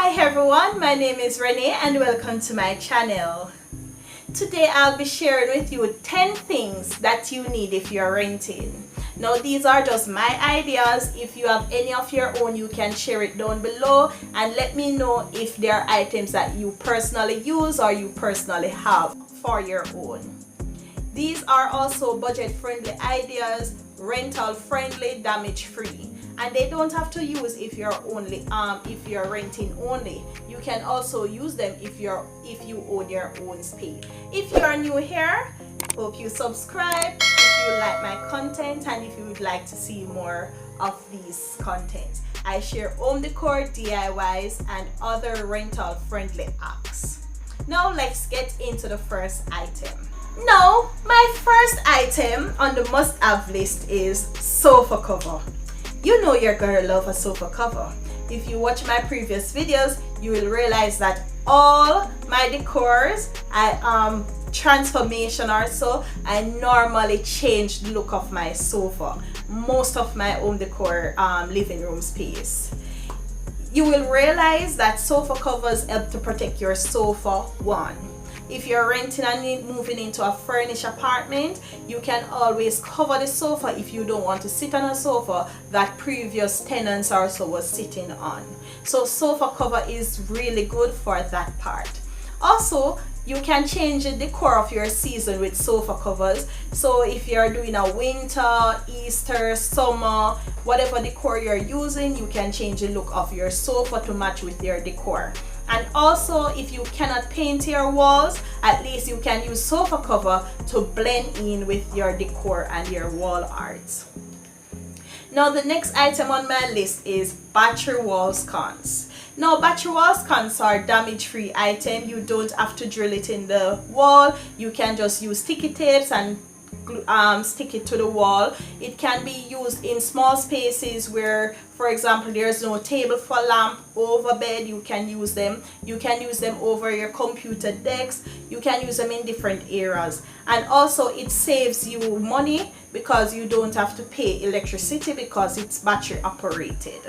Hi everyone, my name is Renee and welcome to my channel. Today I'll be sharing with you 10 things that you need if you're renting. Now these are just my ideas. If you have any of your own, you can share it down below and let me know if there are items that you personally use or you personally have for your own. These are also budget-friendly ideas, rental-friendly, damage-free, and they don't have to use if you're renting only. You can also use them if you own your own space. If you're new here, hope you subscribe if you like my content and if you would like to see more of these contents. I share home decor, DIYs, and other rental-friendly hacks. Now let's get into the first item. Now, my first item on the must-have list is sofa cover. You know you're gonna love a sofa cover. If you watch my previous videos, you will realize that all my decors, transformation or so, I normally change the look of my sofa. Most of my home decor living room space. You will realize that sofa covers help to protect your sofa. One, if you're renting and moving into a furnished apartment, you can always cover the sofa if you don't want to sit on a sofa that previous tenants also was sitting on. So sofa cover is really good for that part. Also, you can change the decor of your season with sofa covers. So if you're doing a winter, Easter, summer, whatever decor you're using, you can change the look of your sofa to match with your decor. And also, if you cannot paint your walls, at least you can use sofa cover to blend in with your decor and your wall art. Now the next item on my list is battery wall sconce. Now battery wall sconce are damage-free item. You don't have to drill it in the wall. You can just use sticky tapes and stick it to the wall. It can be used in small spaces where, for example, there's no table for lamp, over bed. You can use them. You can use them over your computer desk. You can use them in different areas. And also it saves you money because you don't have to pay electricity because it's battery operated.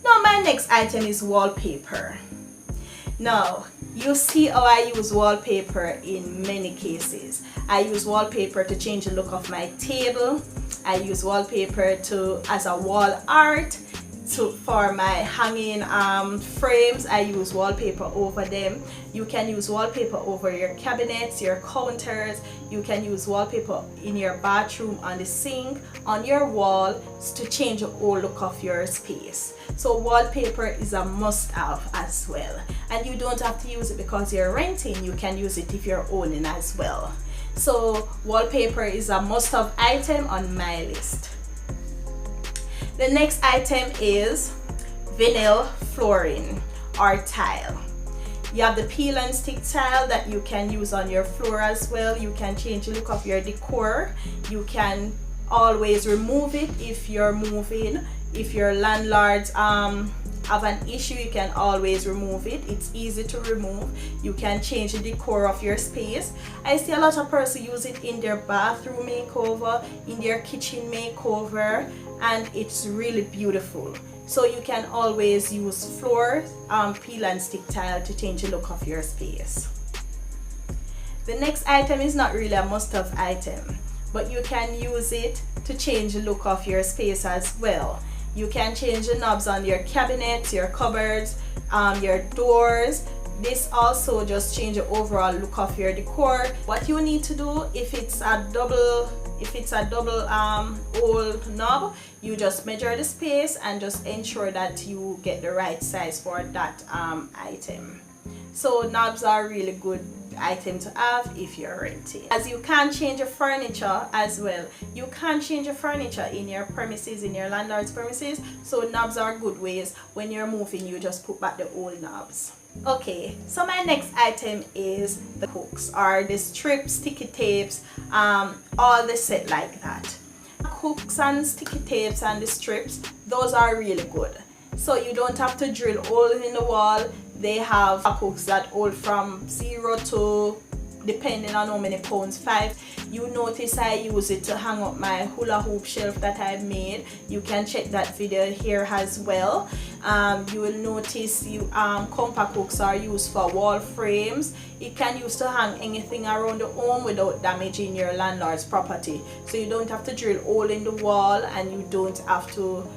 Now my next item is wallpaper. Now you see how I use wallpaper in many cases. I use wallpaper to change the look of my table. I use wallpaper as a wall art. For my hanging frames, I use wallpaper over them. You can use wallpaper over your cabinets, your counters. You can use wallpaper in your bathroom, on the sink, on your wall to change the whole look of your space. So wallpaper is a must-have as well. And you don't have to use it because you're renting. You can use it if you're owning as well. So wallpaper is a must-have item on my list. The next item is vinyl flooring or tile. You have the peel and stick tile that you can use on your floor as well. You can change the look of your decor. You can always remove it if you're moving. If your landlords have an issue, you can always remove it. It's easy to remove. You can change the decor of your space. I see a lot of people use it in their bathroom makeover, in their kitchen makeover, and it's really beautiful. So you can always use floor peel and stick tile to change the look of your space. The next item is not really a must-have item, but you can use it to change the look of your space as well. You can change the knobs on your cabinets, your cupboards, your doors. This also just change the overall look of your decor. What you need to do, if it's a double hole knob, you just measure the space and just ensure that you get the right size for that item. So knobs are really good item to have if you're renting. As you can change your furniture as well. You can change your furniture in your premises, in your landlord's premises. So knobs are good ways. When you're moving, you just put back the old knobs. Okay, so my next item is the hooks or the strips, sticky tapes, all the set like that. Hooks and sticky tapes and the strips, those are really good. So you don't have to drill holes in the wall. They have hooks that hold from 0 to, depending on how many pounds, 5. You notice I use it to hang up my hula hoop shelf that I made. You can check that video here as well. You will notice compact hooks are used for wall frames. It can use to hang anything around the home without damaging your landlord's property. So you don't have to drill hole in the wall, and you don't have to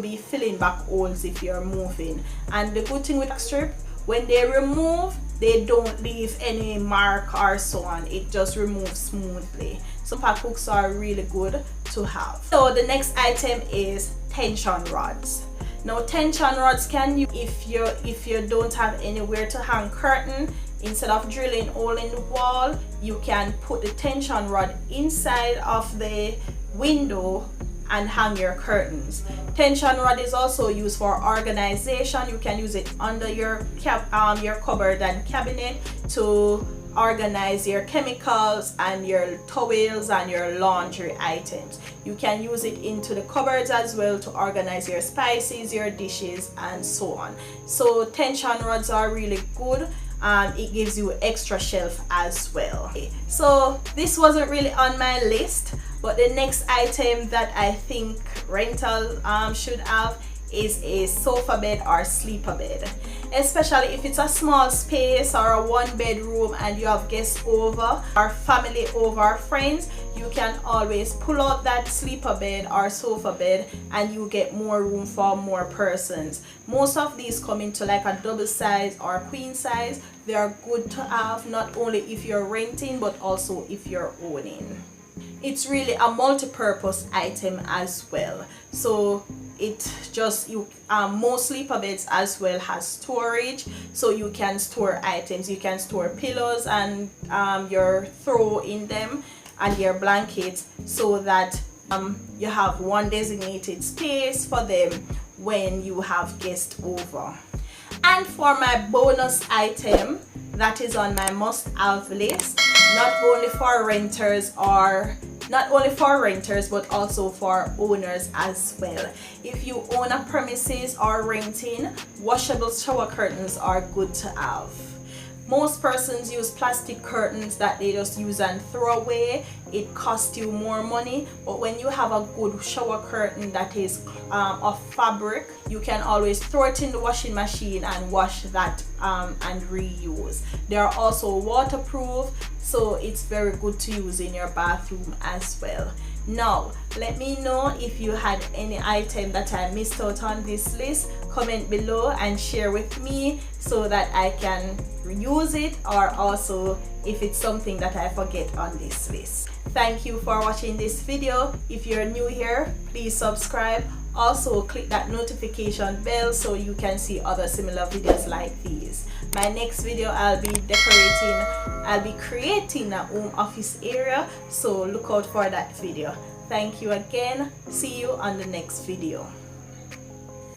be filling back holes if you're moving. And the good thing with a strip, when they remove, they don't leave any mark or so on. It just removes smoothly. So compact hooks are really good to have. So the next item is tension rods. Now tension rods can use if you don't have anywhere to hang curtain. Instead of drilling hole in the wall, you can put the tension rod inside of the window and hang your curtains. Tension rod is also used for organization. You can use it under your cupboard and cabinet to organize your chemicals and your towels and your laundry items. You can use it into the cupboards as well to organize your spices, your dishes, and so on. So tension rods are really good. It gives you extra shelf as well. So this wasn't really on my list, but the next item that I think rental should have is a sofa bed or sleeper bed, especially if it's a small space or a one bedroom and you have guests over or family over, friends. You can always pull out that sleeper bed or sofa bed and you get more room for more persons. Most of these come into like a double size or queen size. They are good to have, not only if you're renting but also if you're owning. It's really a multi-purpose item as well. So it just most sleeper beds as well has storage, so you can store items. You can store pillows and your throw in them and your blankets, so that you have one designated space for them when you have guests over. And for my bonus item that is on my must-have list, not only for renters but also for owners as well. If you own a premises or renting, washable shower curtains are good to have. Most persons use plastic curtains that they just use and throw away. It costs you more money, but when you have a good shower curtain that is of fabric, you can always throw it in the washing machine and wash that and reuse. They are also waterproof, so it's very good to use in your bathroom as well. Now let me know if you had any item that I missed out on this list. Comment below and share with me so that I can reuse it, or also if it's something that I forget on this list. Thank you for watching this video. If you're new here, please subscribe. Also click that notification bell so you can see other similar videos like these. My next video, I'll be creating a home office area, so look out for that video. Thank you again. See you on the next video.